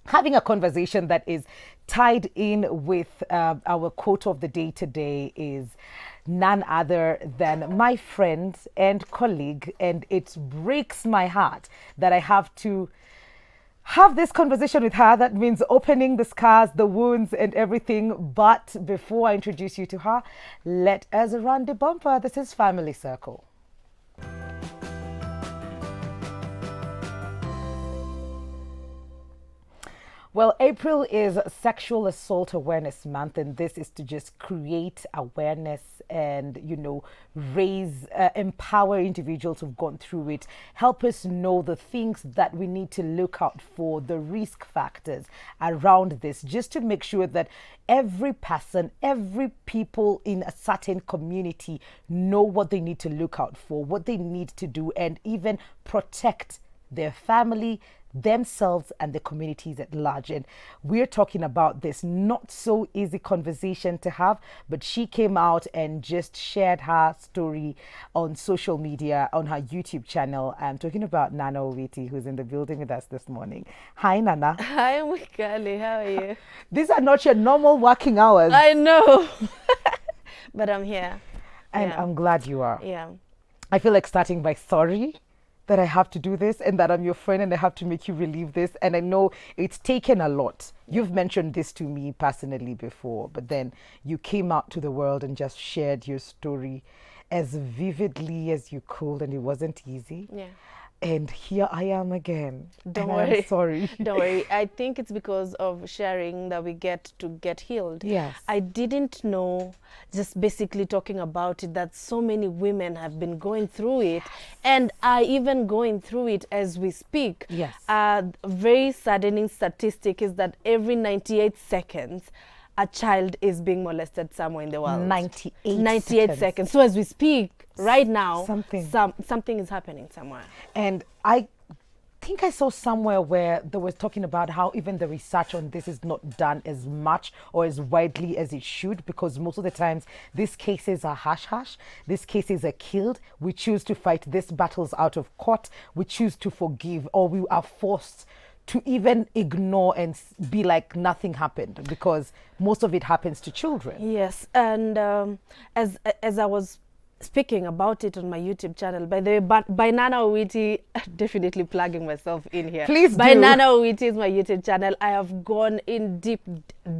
having a conversation that is tied in with our quote of the day today is none other than my friend and colleague, and it breaks my heart that I have to have this conversation with her. That means opening the scars, the wounds, and everything. But before I introduce you to her, let us run the bumper. This is Family Circle. Well, April is Sexual Assault Awareness Month, and this is to just create awareness and, raise, empower individuals who've gone through it, help us know the things that we need to look out for, the risk factors around this, just to make sure that every person, every people in a certain community know what they need to look out for, what they need to do, and even protect their family, themselves, and the communities at large. And we're talking about this not so easy conversation to have, but she came out and just shared her story on social media, on her YouTube channel. I'm talking about Nana Owiti, who's in the building with us this morning. Hi, Nana. Hi, Mwikali. How are you? These are not your normal working hours. I know. But I'm here. And yeah. I'm glad you are. Yeah. I feel like starting by sorry that I have to do this, and that I'm your friend and I have to make you relieve this. And I know it's taken a lot. You've mentioned this to me personally before, but then you came out to the world and just shared your story as vividly as you could, and it wasn't easy. Yeah. And here I am again. Don't and worry. I'm sorry. Don't worry. I think it's because of sharing that we get to get healed. Yes. I didn't know, just basically talking about it, that so many women have been going through it, and are even going through it as we speak. Yes. Very saddening statistic is that every 98 seconds, a child is being molested somewhere in the world. 98 seconds. So as we speak, right now, something is happening somewhere. And I think I saw somewhere where they were talking about how even the research on this is not done as much or as widely as it should, because most of the times these cases are hush-hush. These cases are killed. We choose to fight these battles out of court. We choose to forgive, or we are forced to even ignore and be like nothing happened, because most of it happens to children. Yes, and as I was speaking about it on my YouTube channel, by the way, by Nana Owiti, definitely plugging myself in here. Please by do. Nana Owiti is my YouTube channel. I have gone in deep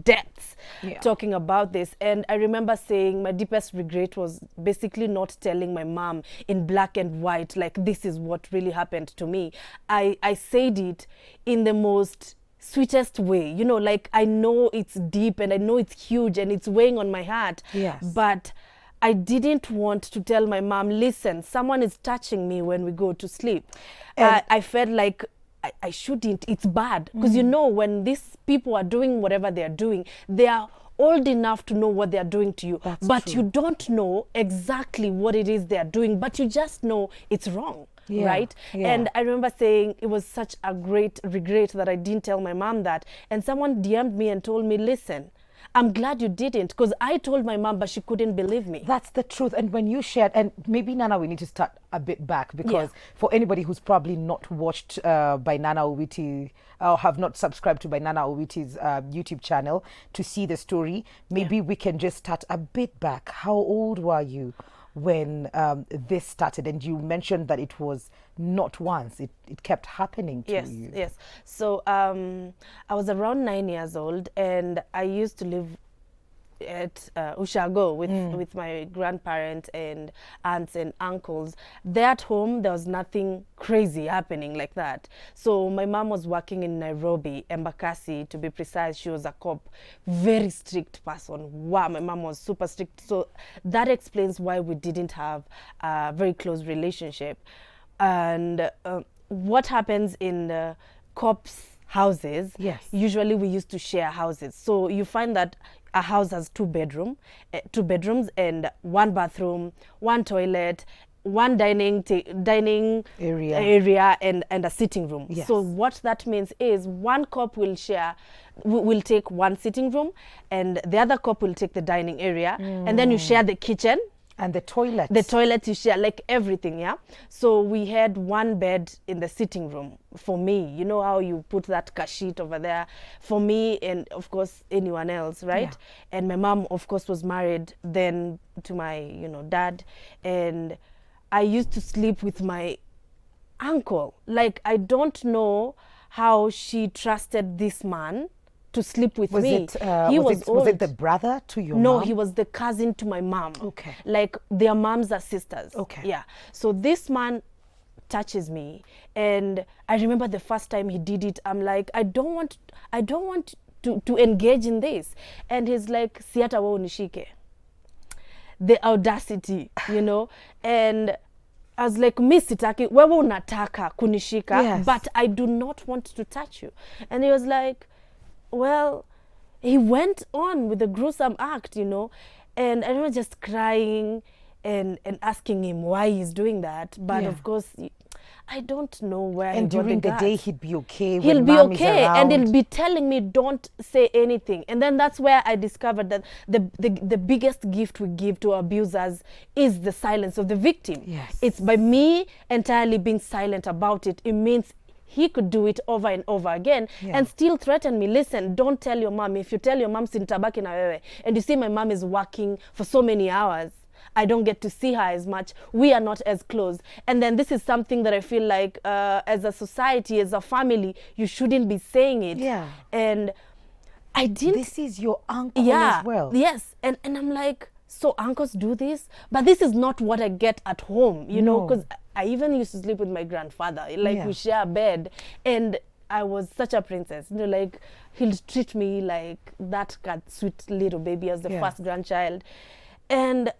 depths talking about this, and I remember saying my deepest regret was basically not telling my mom in black and white, like, this is what really happened to me. I said it in the most sweetest way, like, I know it's deep and I know it's huge and it's weighing on my heart. Yes. But I didn't want to tell my mom, listen, someone is touching me when we go to sleep. I felt like I shouldn't. It's bad. Because when these people are doing whatever they're doing, they are old enough to know what they're doing to you. That's but true. You don't know exactly what it is they're doing, but you just know it's wrong. Yeah, right? yeah. And I remember saying it was such a great regret that I didn't tell my mom that. And someone DM'd me and told me, listen, I'm glad you didn't, because I told my mom, but she couldn't believe me. That's the truth. And when you shared, and maybe, Nana, we need to start a bit back, because for anybody who's probably not watched by Nana Owiti, or have not subscribed to by Nana Owiti's YouTube channel to see the story, maybe we can just start a bit back. How old were you when this started? And you mentioned that it was not once, it kept happening to you. Yes. So I was around 9 years old, and I used to live at Ushago with my grandparents and aunts and uncles. There at home, there was nothing crazy happening like that. So my mom was working in Nairobi, Embakasi to be precise. She was a cop, very strict person. Wow, my mom was super strict. So that explains why we didn't have a very close relationship. And what happens in the cops' houses, usually we used to share houses. So you find that a house has two bedrooms and one bathroom, one toilet, one dining area and a sitting room. Yes. So what that means is one cop will take one sitting room, and the other cop will take the dining area, and then you share the kitchen And the toilet. The toilet you share, like everything, yeah. So we had one bed in the sitting room for me. You know how you put that sheet over there for me, and of course anyone else, right? Yeah. And my mom, of course, was married then to my, dad, and I used to sleep with my uncle. Like, I don't know how she trusted this man to sleep with me. He was old. Was it the brother to your mom? No, he was the cousin to my mom. Okay. Like, their moms are sisters. Okay. Yeah. So this man touches me, and I remember the first time he did it, I'm like, I don't want to engage in this. And he's like, siata wa unishike. The audacity, and I was like, mi sitaki, wewe unataka kunishika, yes, but I do not want to touch you. And he was like, well, he went on with the gruesome act, and I remember just crying and asking him why he's doing that. But of course, I don't know where. And during the day, he'd be okay. He'll when be mom okay, is and around. he'll be telling me, "Don't say anything." And then that's where I discovered that the biggest gift we give to abusers is the silence of the victim. Yes. It's by me entirely being silent about it. It means he could do it over and over again, and still threaten me. Listen, don't tell your mom. If you tell your mom, sintabaki na wewe. And you see, my mom is working for so many hours. I don't get to see her as much. We are not as close. And then this is something that I feel like as a society, as a family, you shouldn't be saying it. Yeah. And I didn't. This is your uncle as well. Yes. And I'm like, so uncles do this? But this is not what I get at home, because I even used to sleep with my grandfather. Like, we share a bed. And I was such a princess. Like, he'll treat me like that sweet little baby as the first grandchild. And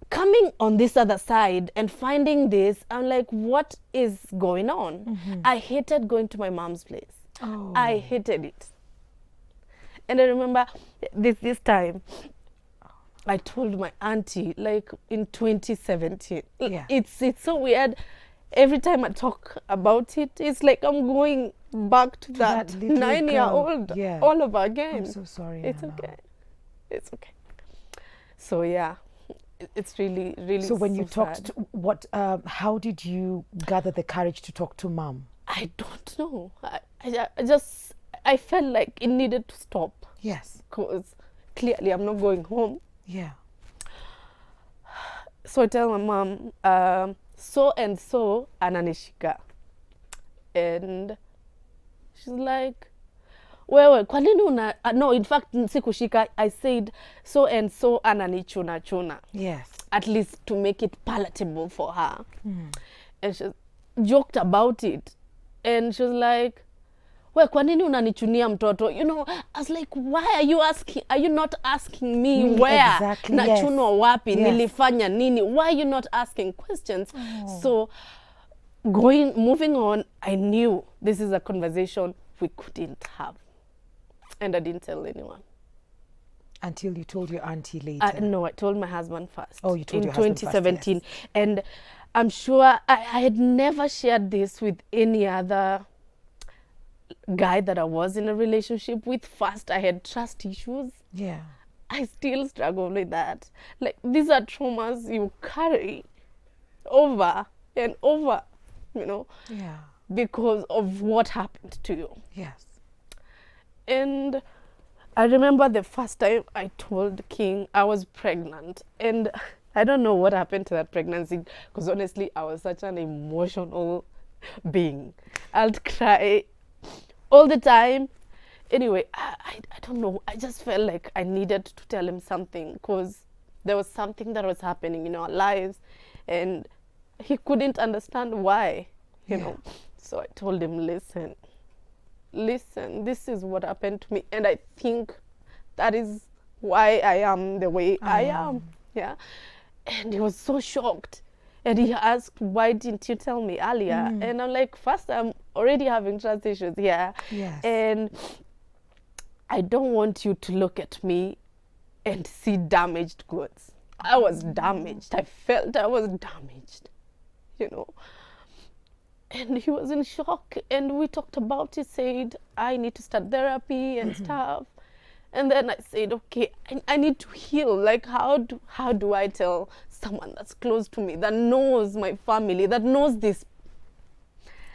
coming on this other side and finding this, I'm like, what is going on? Mm-hmm. I hated going to my mom's place. Oh. I hated it. And I remember this time, I told my auntie, like in 2017. Yeah. It's so weird. Every time I talk about it, it's like I'm going back to that 9-year-old all over again. I'm so sorry. It's okay. It's okay. So yeah. It's really, really. So when you sad. talked, how did you gather the courage to talk to mom? I don't know. I felt like it needed to stop. Yes. Because clearly I'm not going home. Yeah. So I tell my mom, so and so ananishika, and she's like, wewe kwa nini no, in fact sikushika. I said so and so ananichuna chuna. Yes. At least to make it palatable for her. And she joked about it, and she was like, we kwa nini unanichunia mtoto? I was like, why are you not asking me where? Exactly, nachunwa wapi? Nilifanya nini? Why are you not asking questions? So moving on, I knew this is a conversation we couldn't have. And I didn't tell anyone. Until you told your auntie later? No, I told my husband first. Oh, you told your husband first. In 2017. Yes. And I'm sure I had never shared this with any other guy that I was in a relationship with. First, I had trust issues. Yeah. I still struggle with that. Like, these are traumas you carry over and over, Yeah. because of what happened to you. Yes. And I remember the first time I told King I was pregnant, and I don't know what happened to that pregnancy, because honestly, I was such an emotional being. I'd cry all the time. Anyway, I don't know. I just felt like I needed to tell him something, because there was something that was happening in our lives, and he couldn't understand why, you know. So I told him, listen, this is what happened to me, and I think that is why I am the way I am. Yeah. And he was so shocked, and he asked, why didn't you tell me earlier? And I'm like, first, I'm already having trust issues here. Yes. And I don't want you to look at me and see damaged goods. I was damaged. I felt I was damaged, And he was in shock, and we talked about it, said, I need to start therapy and stuff. And then I said, okay, I need to heal. Like, how do I tell someone that's close to me, that knows my family, that knows this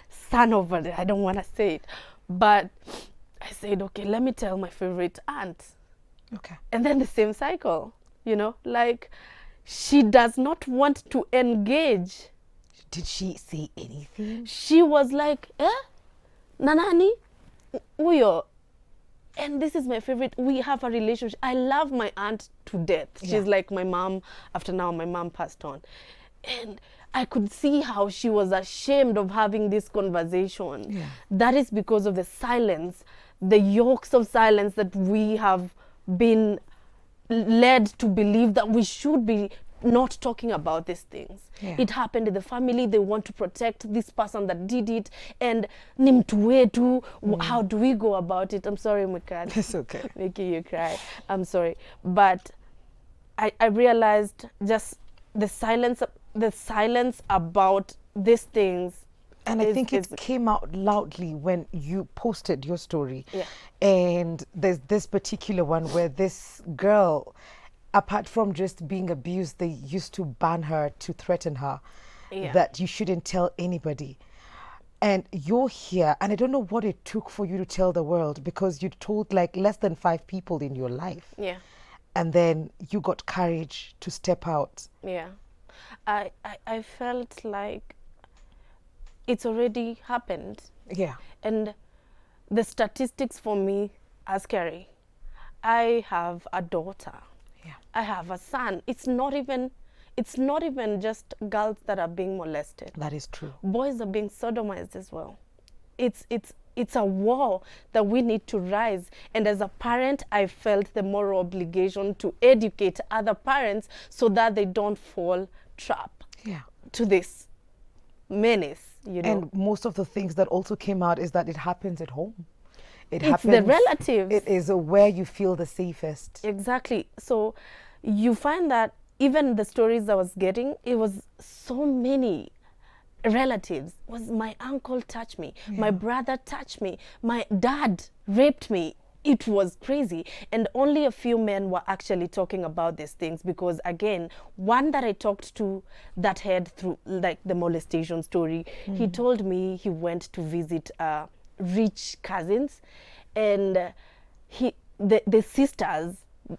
son over there. I don't want to say it, but I said, okay, let me tell my favorite aunt. Okay. And then the same cycle, you know, like she does not want to engage. Did she say anything? She was like, Nanani, uyo. And this is my favorite. We have a relationship. I love my aunt to death. Yeah. She's like my mom. After now, my mom passed on. And I could see how she was ashamed of having this conversation. Yeah. That is because of the silence, the yokes of silence that we have been led to believe that we should be not talking about these things. Yeah. It happened in the family. They want to protect this person that did it. And ni mtu wetu, how do we go about it? I'm sorry, Mwikali. It's okay. Making you cry. I'm sorry. But I realized just the silence about these things. And I think it came out loudly when you posted your story. Yeah. And there's this particular one where this girl, apart from just being abused, they used to ban her, to threaten her, that you shouldn't tell anybody. And you're here, and I don't know what it took for you to tell the world, because you told like less than 5 people in your life. Yeah. And then you got courage to step out. Yeah. I felt like it's already happened. Yeah. And the statistics for me are scary. I have a daughter. Yeah. I have a son. It's not even just girls that are being molested. That is true. Boys are being sodomized as well. It's a war that we need to rise. And as a parent, I felt the moral obligation to educate other parents so that they don't fall trap to this menace, you know. And most of the things that also came out is that it happens at home. It's the relatives. It is where you feel the safest. Exactly. So you find that even the stories I was getting, it was so many relatives. Was my uncle touched me, my brother touched me, my dad raped me. It was crazy. And only a few men were actually talking about these things, because again, one that I talked to that had through like the molestation story, he told me he went to visit rich cousins, and the sisters,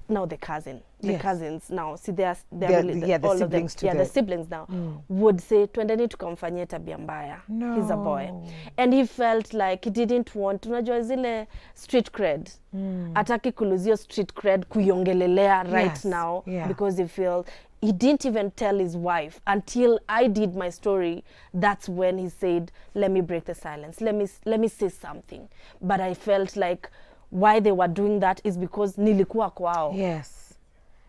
now the cousins now, see they're really the siblings to the siblings now would say, twendeni tukamfanyie tabia mbaya. He's a boy, and he felt like he didn't want, unajua zile street cred, ataki kuluzio street cred kuiongelelea right now, because he felt he didn't even tell his wife until I did my story. That's when he said, let me break the silence, let me say something. But I felt like why they were doing that is because nilikuwa kwao. Yes.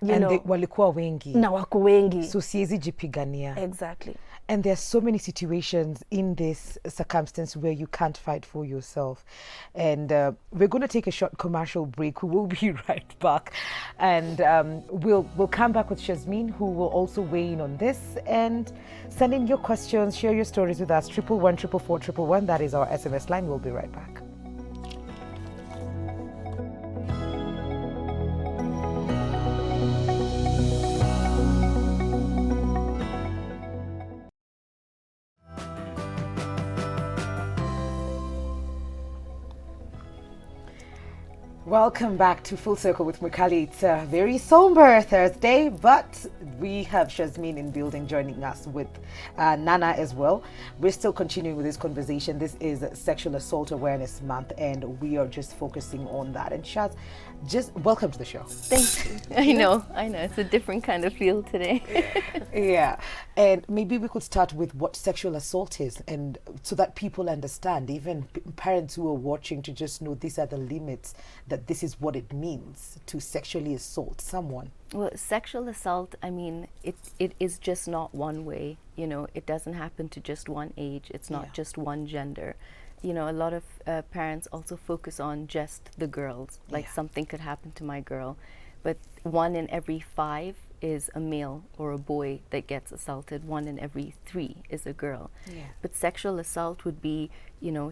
You and know, walikuwa wengi. Na wako wengi. So siezi jipigania. Exactly. And there are so many situations in this circumstance where you can't fight for yourself. And we're going to take a short commercial break. We will be right back. And we'll come back with Shazmin, who will also weigh in on this. And send in your questions, share your stories with us. 111 444 111. That is our SMS line. We'll be right back. Welcome back to Full Circle with Mwikali. It's a very somber Thursday, but we have Shazmin in building joining us with Nana as well. We're still continuing with this conversation. This is Sexual Assault Awareness Month, and we are just focusing on that. And Shaz, just welcome to the show. Thank you. I know. It's a different kind of feel today. Yeah. And maybe we could start with what sexual assault is, and so that people understand, even parents who are watching, to just know these are the limits, that this is what it means to sexually assault someone. Well, sexual assault, I mean, it is just not one way. You know, it doesn't happen to just one age. It's not just one gender. You know, a lot of parents also focus on just the girls, like something could happen to my girl. But 1 in every 5 is a male or a boy that gets assaulted. 1 in every 3 is a girl. Yeah. But sexual assault would be,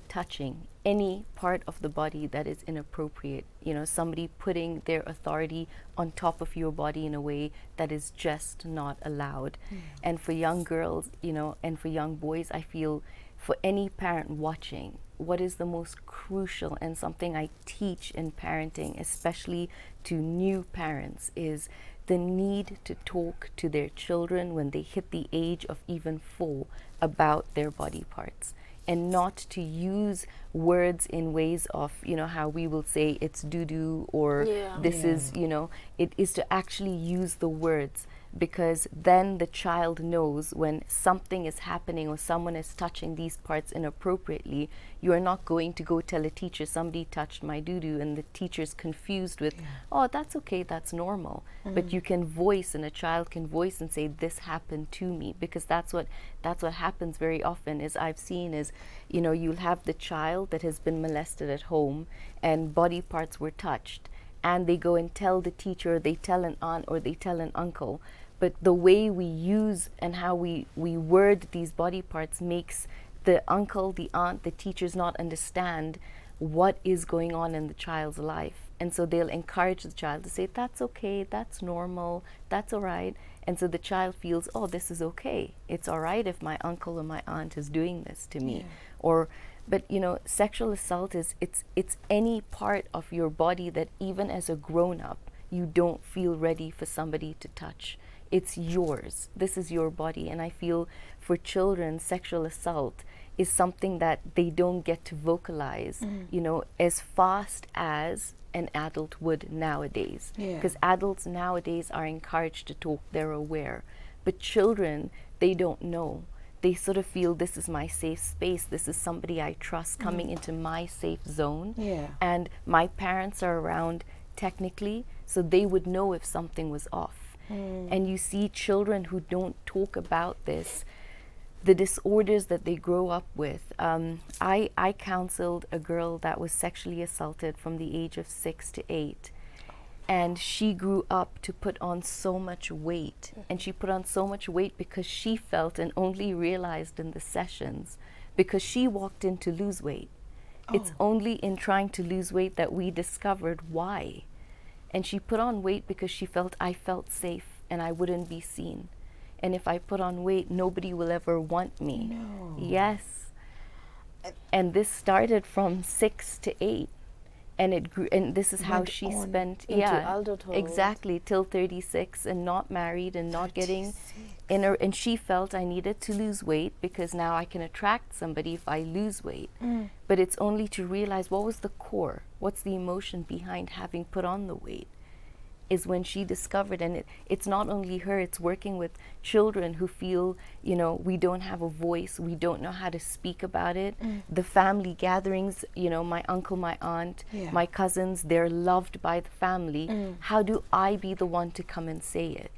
touching any part of the body that is inappropriate. Somebody putting their authority on top of your body in a way that is just not allowed. And for young girls, and for young boys, I feel for any parent watching, what is the most crucial and something I teach in parenting, especially to new parents, is the need to talk to their children when they hit the age of even 4 about their body parts, and not to use words in ways of, how we will say it's doo-doo or this is, it is to actually use the words, because then the child knows when something is happening or someone is touching these parts inappropriately. You are not going to go tell a teacher, somebody touched my doo-doo, and the teacher's confused with, oh, that's okay, that's normal. But you can voice, and a child can voice and say, this happened to me, because that's what happens very often. Is I've seen is, you'll have the child that has been molested at home and body parts were touched, and they go and tell the teacher, they tell an aunt or they tell an uncle. But the way we use and how we word these body parts makes the uncle, the aunt, the teachers not understand what is going on in the child's life. And so they'll encourage the child to say, that's okay, that's normal, that's all right. And so the child feels, oh, this is okay. It's all right if my uncle or my aunt is doing this to me. But sexual assault is, it's any part of your body that even as a grown-up, you don't feel ready for somebody to touch. It's yours. This is your body. And I feel for children, sexual assault is something that they don't get to vocalize, as fast as an adult would nowadays. Because adults nowadays are encouraged to talk, they're aware. But children, they don't know. They sort of feel, this is my safe space, this is somebody I trust coming into my safe zone. And my parents are around technically, so they would know if something was off. And you see children who don't talk about this, the disorders that they grow up with. I counseled a girl that was sexually assaulted from the age of 6 to 8. And she grew up to put on so much weight. And she put on so much weight because she felt, and only realized in the sessions, because she walked in to lose weight. It's only in trying to lose weight that we discovered why. And she put on weight because she felt, I felt safe and I wouldn't be seen. And if I put on weight, nobody will ever want me. No. Yes. And this started from 6 to 8. And it grew, and this is how she spent, adulthood. Exactly, till 36, and not married and not getting in her. And she felt, I needed to lose weight because now I can attract somebody if I lose weight. But it's only to realize what was the core, what's the emotion behind having put on the weight, is when she discovered. And it's not only her, it's working with children who feel, we don't have a voice, we don't know how to speak about it. The family gatherings, my uncle, my aunt, my cousins, they're loved by the family. How do I be the one to come and say it?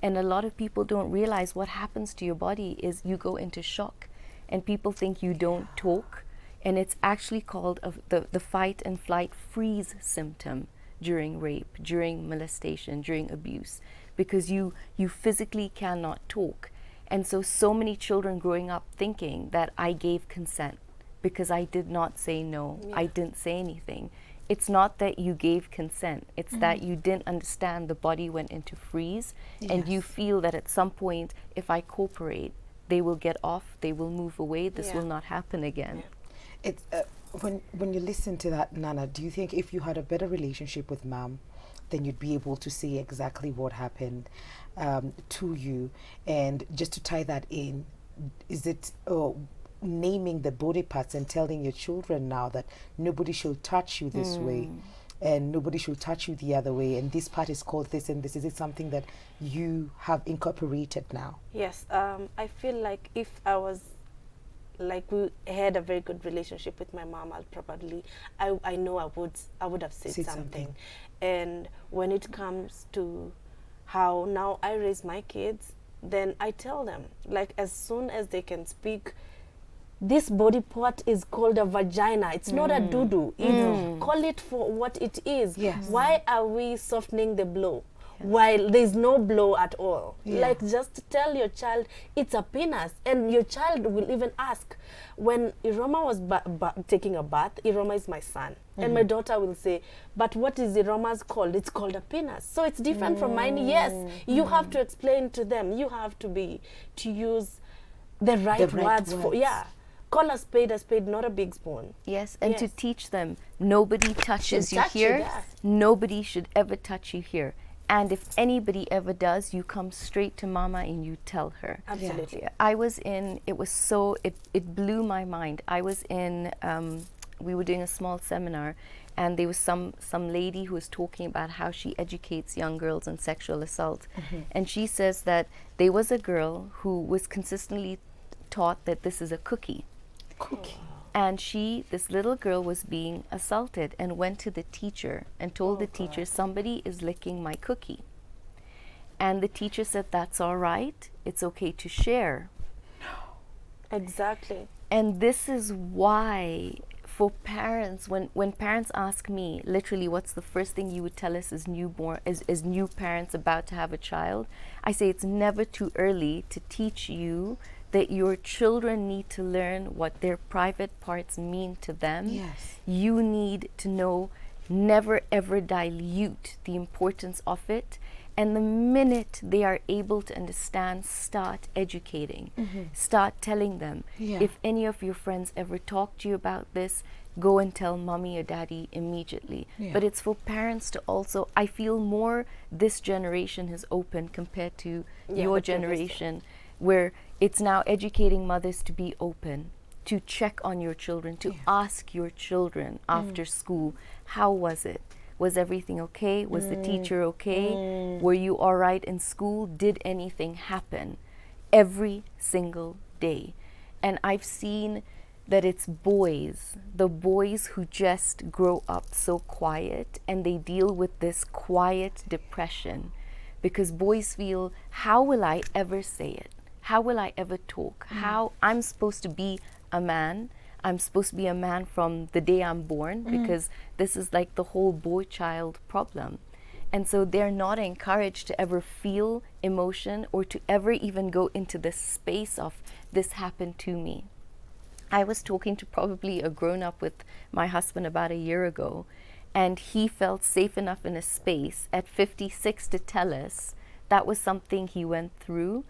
And a lot of people don't realize what happens to your body is you go into shock, and people think you don't talk, and it's actually called the fight and flight freeze symptom during rape, during molestation, during abuse, because you physically cannot talk. And so many children growing up thinking that I gave consent because I did not say no, I didn't say anything. It's not that you gave consent, it's that you didn't understand the body went into freeze, and you feel that at some point, if I cooperate, they will get off, they will move away, this will not happen again. It's when you listen to that, Nana, do you think if you had a better relationship with mom, then you'd be able to see exactly what happened to you? And just to tie that in, is it naming the body parts and telling your children now that nobody should touch you this way and nobody should touch you the other way, and this part is called this and this? Is it something that you have incorporated now? Yes, I feel like if I was like we had a very good relationship with my mom, I'll probably, I know I would have said something. And when it comes to how now I raise my kids, then I tell them, like, as soon as they can speak, this body part is called a vagina. It's not a doo-doo. Call it for what it is. Why are we softening the blow? while there's no blow at all. Yeah. Like, just tell your child it's a penis, and your child will even ask. When Iroma was taking a bath, Iroma is my son, and my daughter will say, but what is Iroma's called? It's called a penis. So it's different from mine. Yes, you have to explain to them. You have to use the right words for, call a spade, not a big spoon. Yes, and to teach them, nobody touches you here. Nobody should ever touch you here. And if anybody ever does, you come straight to mama and you tell her. Absolutely. Yeah. I was in, it blew my mind. I was in, we were doing a small seminar, and there was some lady who was talking about how she educates young girls on sexual assault. And she says that there was a girl who was consistently taught that this is a cookie. And this little girl was being assaulted and went to the teacher and told the teacher, somebody is licking my cookie. And the teacher said, that's all right. It's okay to share. Exactly. And this is why, for parents, when parents ask me, literally, what's the first thing you would tell us as new parents about to have a child? I say it's never too early to teach you that your children need to learn what their private parts mean to them. Yes. You need to know, never ever dilute the importance of it. And the minute they are able to understand, start educating. Start telling them. If any of your friends ever talk to you about this, go and tell mommy or daddy immediately. But it's for parents to also, I feel more this generation has opened compared to your generation, where it's now educating mothers to be open, to check on your children, to ask your children after school, how was it? Was everything okay? Was the teacher okay? Were you all right in school? Did anything happen? Every single day. And I've seen that it's the boys who just grow up so quiet, and they deal with this quiet depression, because boys feel, how will I ever say it? How will I ever talk? How I'm supposed to be a man. I'm supposed to be a man from the day I'm born, because this is like the whole boy-child problem. And so they're not encouraged to ever feel emotion or to ever even go into the space of, this happened to me. I was talking to probably a grown-up with my husband about a year ago, and he felt safe enough in a space at 56 to tell us that was something he went through.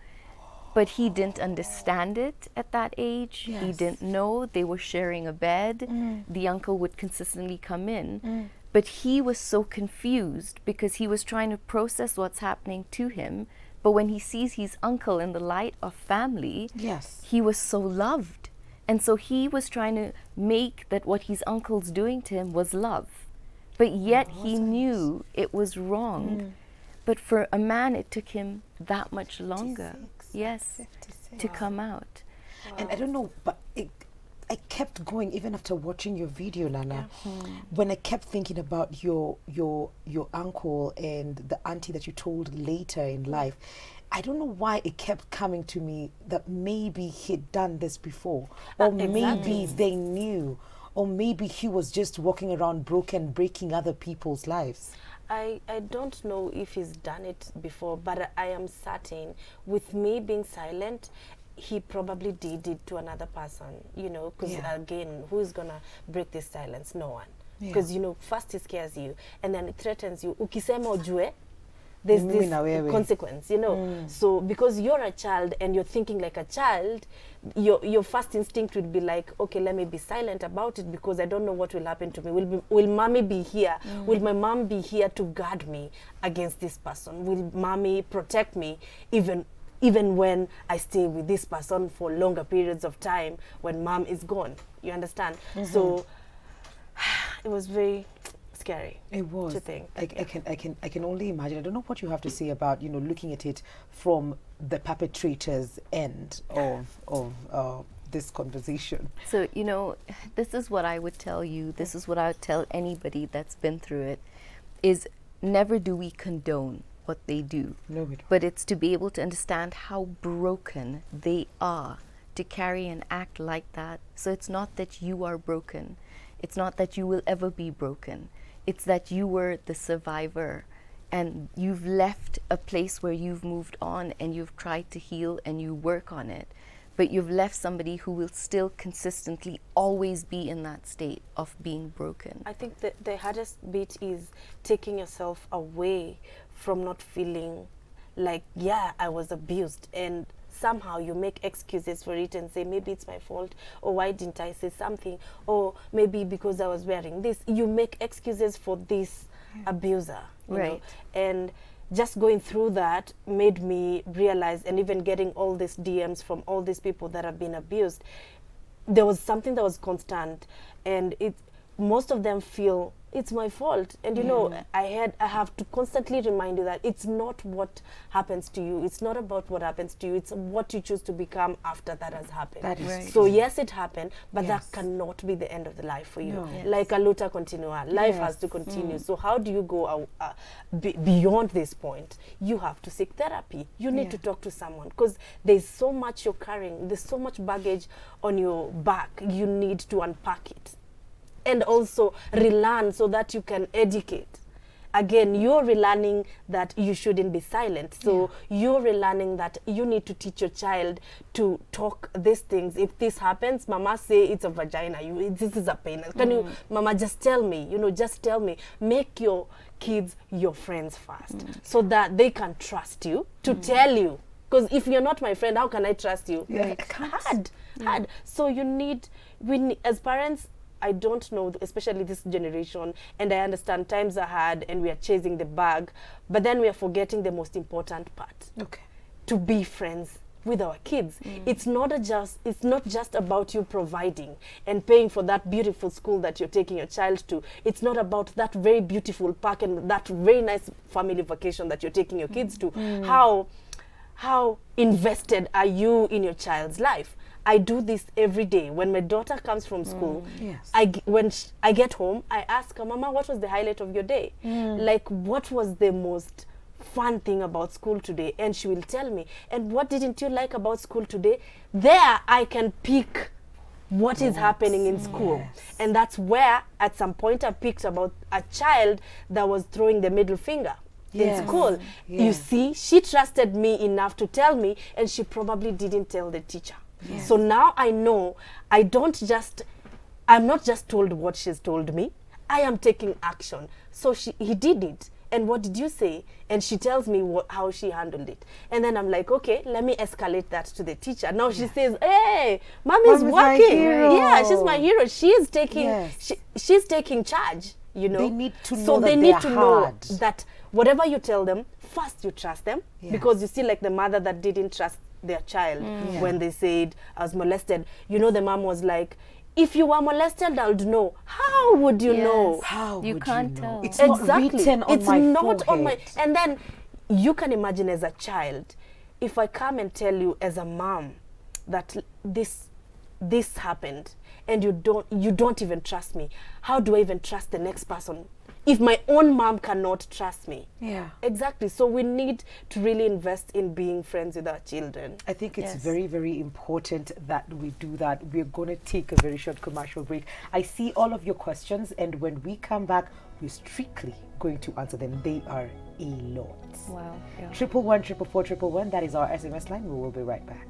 But he didn't understand it at that age. He didn't know. They were sharing a bed. The uncle would consistently come in. But he was so confused because he was trying to process what's happening to him. But when he sees his uncle in the light of family, he was so loved. And so he was trying to make that what his uncle's doing to him was love. But yet he knew it was wrong. But for a man, it took him that much longer. 56. To come out. And I don't know, but I kept going even after watching your video, Nana. When I kept thinking about your uncle and the auntie that you told later in life, I don't know why it kept coming to me that maybe he'd done this before, or maybe they knew, or maybe he was just walking around broken, breaking other people's lives. I don't know if he's done it before, but I am certain, with me being silent, he probably did it to another person, you know, because again, who is going to break this silence? No one. Because, you know, first he scares you, and then it threatens you. Ukisema ujue, there's this consequence, you know. So because you're a child and you're thinking like a child, your first instinct would be like, okay, let me be silent about it because I don't know what will happen to me. Will mommy be here? Will my mom be here to guard me against this person? Will mommy protect me even when I stay with this person for longer periods of time when mom is gone? You understand? So it was very scary. It was. To think. I can only imagine. I don't know what you have to say about, you know, looking at it from the perpetrator's end of this conversation. So, you know, this is what I would tell you. This is what I would tell anybody that's been through it, is never do we condone what they do. No, we don't. But it's to be able to understand how broken they are to carry and act like that. So it's not that you are broken. It's not that you will ever be broken. It's that you were the survivor and you've left a place where you've moved on and you've tried to heal and you work on it, but you've left somebody who will still consistently always be in that state of being broken. I think that the hardest bit is taking yourself away from not feeling like, yeah, I was abused, and somehow you make excuses for it and say, maybe it's my fault, or why didn't I say something, or maybe because I was wearing this. You make excuses for this abuser, you know? And just going through that made me realize, and even getting all these DMs from all these people that have been abused, there was something that was constant, and most of them feel it's my fault. And you know, I have to constantly remind you that it's not what happens to you. It's not about what happens to you. It's what you choose to become after that has happened. That is So yes, it happened, but that cannot be the end of the life for you. No. Like a luta continua, life has to continue. So how do you go beyond this point? You have to seek therapy. You need to talk to someone, because there's so much you're carrying. There's so much baggage on your back. You need to unpack it. And also relearn so that you can educate. Again, you're relearning that you shouldn't be silent. So you're relearning that you need to teach your child to talk these things. If this happens, mama say it's a vagina. This is a pain. Can you, mama, just tell me? You know, just tell me. Make your kids your friends first, so that they can trust you to tell you. Because if you're not my friend, how can I trust you? Hard. So we as parents, I don't know, especially this generation, and I understand times are hard and we are chasing the bag, but then we are forgetting the most important part. To be friends with our kids. It's not just about you providing and paying for that beautiful school that you're taking your child to. It's not about that very beautiful park and that very nice family vacation that you're taking your kids to. How invested are you in your child's life? I do this every day. When my daughter comes from school, when I get home, I ask her, Mama, what was the highlight of your day? Like, what was the most fun thing about school today? And she will tell me. And what didn't you like about school today? There, I can pick what is happening in school. And that's where, at some point, I picked about a child that was throwing the middle finger. In school. You see, she trusted me enough to tell me, and she probably didn't tell the teacher. So now I know I'm not just told what she's told me, I am taking action. So he did it. And what did you say? And she tells me how she handled it. And then I'm like, okay, let me escalate that to the teacher. Now she says, hey, Mommy's working. Yeah, she's my hero. She is taking, she's taking charge, you know. They need to know so that they need to know hard. that whatever you tell them, first you trust them. Because you see, like the mother that didn't trust their child when they said I was molested. You know, the mom was like, if you were molested, I would know. How would you know? How You would can't know? tell. It's not written on It's my not on my. forehead. And then you can imagine as a child, if I come and tell you as a mom that this happened, and you don't even trust me. How do I even trust the next person if my own mom cannot trust me? Exactly. So we need to really invest in being friends with our children. I think it's very, very important that we do that. We're going to take a very short commercial break. I see all of your questions, and when we come back, we're strictly going to answer them. They are a lot. Wow. 111 444 111. That is our SMS line. We will be right back.